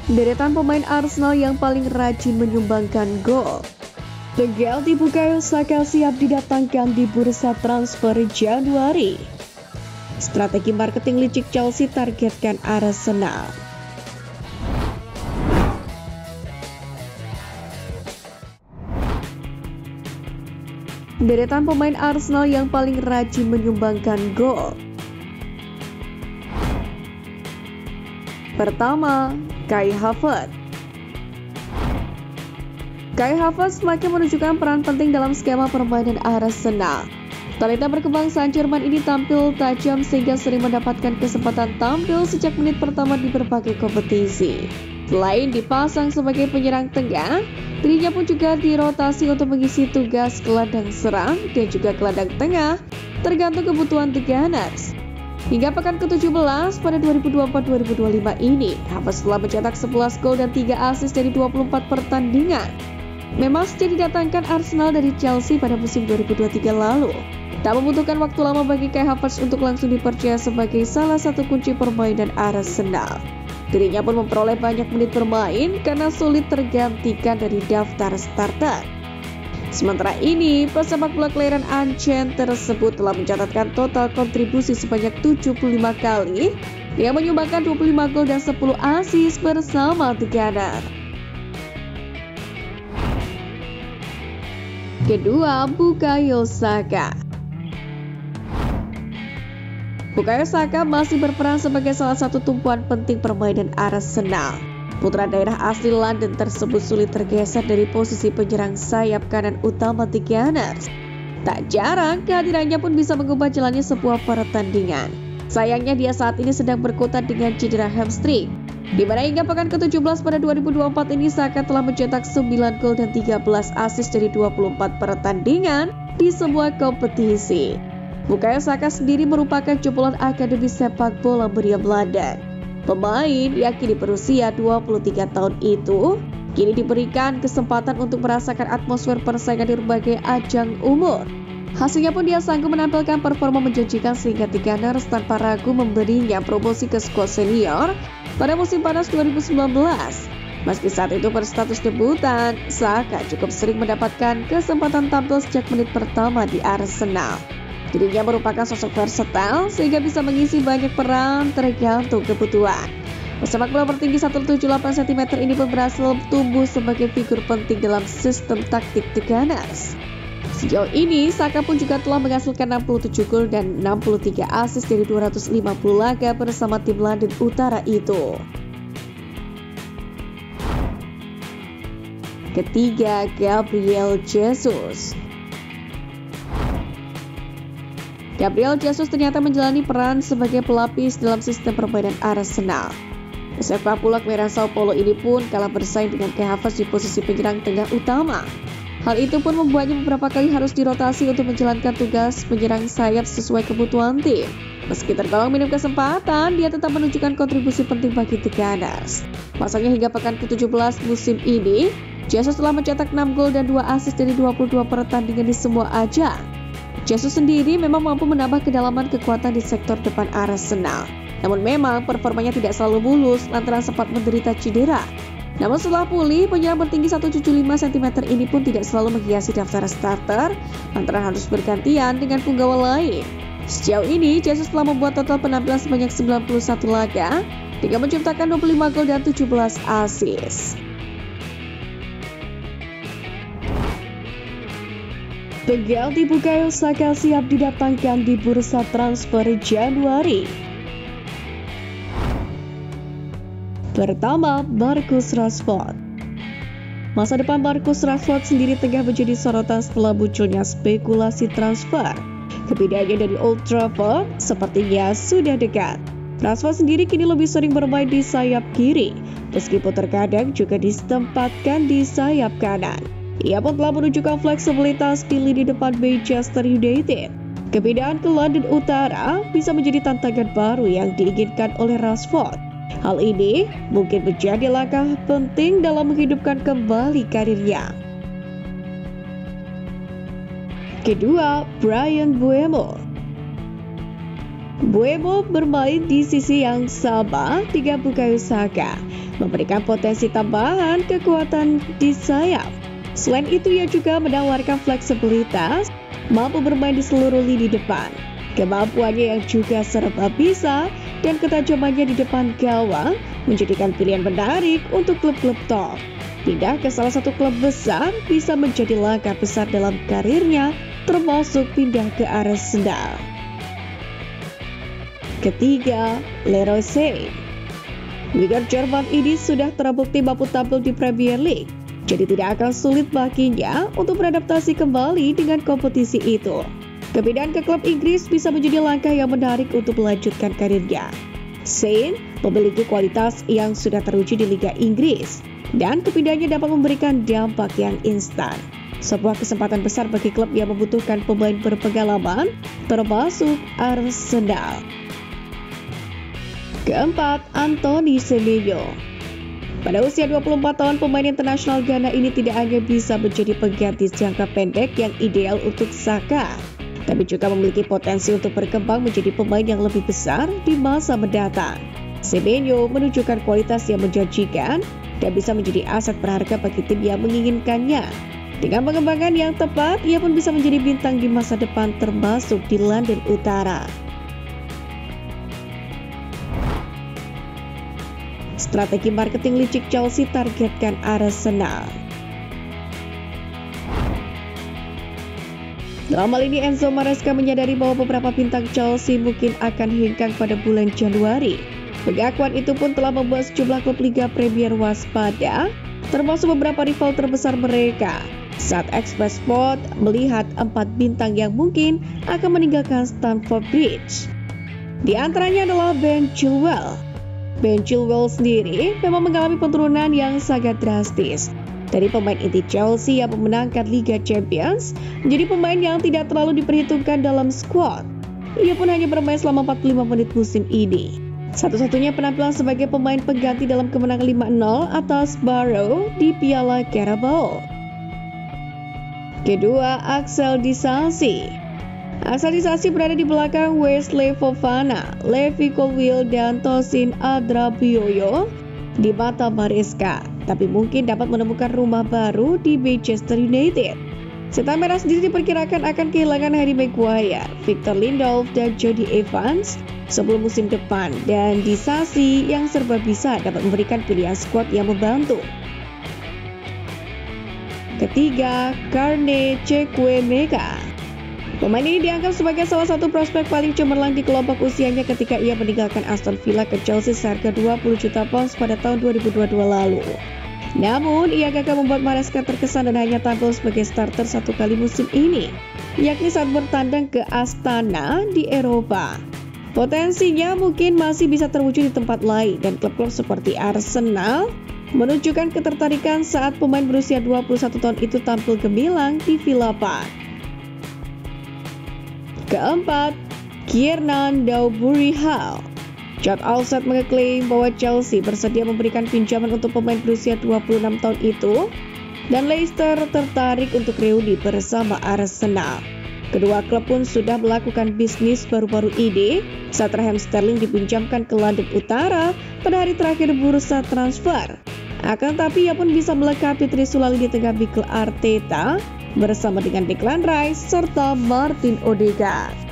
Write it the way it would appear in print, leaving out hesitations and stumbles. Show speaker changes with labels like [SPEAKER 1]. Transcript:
[SPEAKER 1] Deretan pemain Arsenal yang paling rajin menyumbangkan gol. Penalti Bukayo Saka siap didatangkan di bursa transfer Januari. Strategi marketing licik Chelsea targetkan Arsenal. Deretan pemain Arsenal yang paling rajin menyumbangkan gol. Pertama, Kai Havertz. Kai Havertz semakin menunjukkan peran penting dalam skema permainan Arsenal. Talenta berkebangsaan Jerman ini tampil tajam sehingga sering mendapatkan kesempatan tampil sejak menit pertama di berbagai kompetisi. Selain dipasang sebagai penyerang tengah, dirinya pun juga dirotasi untuk mengisi tugas gelandang serang dan juga gelandang tengah, tergantung kebutuhan The Gunners. Hingga pekan ke-17 pada 2024-2025 ini, Havertz telah mencetak 11 gol dan 3 assist dari 24 pertandingan. Memang sejak didatangkan Arsenal dari Chelsea pada musim 2023 lalu, tak membutuhkan waktu lama bagi Kai Havertz untuk langsung dipercaya sebagai salah satu kunci permainan Arsenal. Dirinya pun memperoleh banyak menit bermain karena sulit tergantikan dari daftar starter. Sementara ini, pesepak bola kelahiran Aachen tersebut telah mencatatkan total kontribusi sebanyak 75 kali yang menyumbangkan 25 gol dan 10 assist bersama The Gunners. Kedua, Bukayo Saka. Bukayo Saka masih berperan sebagai salah satu tumpuan penting permainan Arsenal. Putra daerah asli London tersebut sulit tergeser dari posisi penyerang sayap kanan utama The Gunners. Tak jarang, kehadirannya pun bisa mengubah jalannya sebuah pertandingan. Sayangnya dia saat ini sedang berkutat dengan cedera hamstring, di mana hingga pekan ke-17 pada 2024 ini Saka telah mencetak 9 gol dan 13 assist dari 24 pertandingan di semua kompetisi. Bukayo Saka sendiri merupakan jebolan akademi sepak bola meriam London. Pemain yang kini berusia 23 tahun itu kini diberikan kesempatan untuk merasakan atmosfer persaingan di berbagai ajang umur. Hasilnya pun dia sanggup menampilkan performa menjanjikan sehingga The Gunners tanpa ragu memberinya promosi ke skuad senior pada musim panas 2019. Meski saat itu berstatus debutan, Saka cukup sering mendapatkan kesempatan tampil sejak menit pertama di Arsenal. Dirinya merupakan sosok versatile sehingga bisa mengisi banyak peran tergantung kebutuhan. Pesepak bola bertinggi 178 cm ini pun berhasil tumbuh sebagai figur penting dalam sistem taktik The Gunners. Sejauh ini, Saka pun juga telah menghasilkan 67 gol dan 63 assist dari 250 laga bersama tim London Utara itu. Ketiga, Gabriel Jesus. Gabriel Jesus ternyata menjalani peran sebagai pelapis dalam sistem permainan Arsenal. Pesepak bola merah Sao Paulo ini pun kalah bersaing dengan Kai Havertz di posisi penyerang tengah utama. Hal itu pun membuatnya beberapa kali harus dirotasi untuk menjalankan tugas penyerang sayap sesuai kebutuhan tim. Meski tergolong minim kesempatan, dia tetap menunjukkan kontribusi penting bagi The Gunners. Pasalnya hingga pekan ke-17 musim ini, Jesus telah mencetak 6 gol dan 2 assist dari 22 pertandingan di semua ajang. Jesus sendiri memang mampu menambah kedalaman kekuatan di sektor depan Arsenal. Namun memang performanya tidak selalu mulus lantaran sempat menderita cedera. Namun setelah pulih, penyerang bertinggi 175 cm ini pun tidak selalu menghiasi daftar starter lantaran harus bergantian dengan punggawa lain. Sejauh ini, Jesus telah membuat total penampilan sebanyak 91 laga dengan menciptakan 25 gol dan 17 assist. Penalti Bukayo Saka siap didatangkan di bursa transfer Januari. Pertama, Marcus Rashford. Masa depan Marcus Rashford sendiri tengah menjadi sorotan setelah munculnya spekulasi transfer. Kepindahannya dari Old Trafford sepertinya sudah dekat. Rashford sendiri kini lebih sering bermain di sayap kiri, meskipun terkadang juga ditempatkan di sayap kanan. Ia pun telah menunjukkan fleksibilitas di lini depan Manchester United. Kepindahan ke London Utara bisa menjadi tantangan baru yang diinginkan oleh Rashford. Hal ini mungkin menjadi langkah penting dalam menghidupkan kembali karirnya. Kedua, Bryan Mbeumo. Mbeumo bermain di sisi yang sama dengan Bukayo Saka. memberikan potensi tambahan kekuatan di sayap. Selain itu, ia juga menawarkan fleksibilitas, mampu bermain di seluruh lini depan. Kemampuannya yang juga serba bisa dan ketajamannya di depan gawang menjadikan pilihan menarik untuk klub-klub top. Pindah ke salah satu klub besar bisa menjadi langkah besar dalam karirnya, termasuk pindah ke Arsenal. Ketiga, Leroy Sane. Winger Jerman ini sudah terbukti mampu tampil di Premier League, jadi tidak akan sulit baginya untuk beradaptasi kembali dengan kompetisi itu. Kepindahan ke klub Inggris bisa menjadi langkah yang menarik untuk melanjutkan karirnya. Sane memiliki kualitas yang sudah teruji di Liga Inggris, dan kepindahannya dapat memberikan dampak yang instan. Sebuah kesempatan besar bagi klub yang membutuhkan pemain berpengalaman, termasuk Arsenal. Keempat, Anthony Semenyo. Pada usia 24 tahun, pemain internasional Ghana ini tidak hanya bisa menjadi pengganti jangka pendek yang ideal untuk Saka, tapi juga memiliki potensi untuk berkembang menjadi pemain yang lebih besar di masa mendatang. Semenyo menunjukkan kualitas yang menjanjikan dan bisa menjadi aset berharga bagi tim yang menginginkannya. Dengan pengembangan yang tepat, ia pun bisa menjadi bintang di masa depan, termasuk di London Utara. Strategi marketing licik Chelsea targetkan Arsenal. Dalam hal ini, Enzo Maresca menyadari bahwa beberapa bintang Chelsea mungkin akan hengkang pada bulan Januari. Pengakuan itu pun telah membuat sejumlah klub Liga Premier waspada, termasuk beberapa rival terbesar mereka, saat Express Sport melihat 4 bintang yang mungkin akan meninggalkan Stamford Bridge. Di antaranya adalah Ben Chilwell. Ben Chilwell sendiri memang mengalami penurunan yang sangat drastis. Dari pemain inti Chelsea yang memenangkan Liga Champions, menjadi pemain yang tidak terlalu diperhitungkan dalam skuad. Ia pun hanya bermain selama 45 menit musim ini. Satu-satunya penampilan sebagai pemain pengganti dalam kemenangan 5-0 atas Barrow di Piala Carabao. Kedua, Axel Disasi. Axel Disasi berada di belakang Wesley Fofana, Levi Colwill, dan Tosin Adrabioyo di mata Maresca, tapi mungkin dapat menemukan rumah baru di Manchester United. Setan Merah sendiri diperkirakan akan kehilangan Harry Maguire, Victor Lindelof, dan Jody Evans sebelum musim depan, dan Disasi yang serba bisa dapat memberikan pilihan skuad yang membantu. Ketiga, Carne Chukwuemeka. Pemain ini dianggap sebagai salah satu prospek paling cemerlang di kelompok usianya ketika ia meninggalkan Aston Villa ke Chelsea seharga 20 juta pounds pada tahun 2022 lalu. Namun, ia gagal membuat Maresca terkesan dan hanya tampil sebagai starter 1 kali musim ini, yakni saat bertandang ke Astana di Eropa. Potensinya mungkin masih bisa terwujud di tempat lain, dan klub-klub seperti Arsenal menunjukkan ketertarikan saat pemain berusia 21 tahun itu tampil gemilang di Villa Park. Keempat, Kiernan Dewberry Hall. Chad Alsat mengeklaim bahwa Chelsea bersedia memberikan pinjaman untuk pemain berusia 26 tahun itu, dan Leicester tertarik untuk reuni bersama Arsenal. Kedua klub pun sudah melakukan bisnis baru-baru ini saat Raheem Sterling dipinjamkan ke London Utara pada hari terakhir bursa transfer. Akan tetapi ia pun bisa melengkapi Trisula di tengah Mikel Arteta bersama dengan Declan Rice serta Martin Odegaard.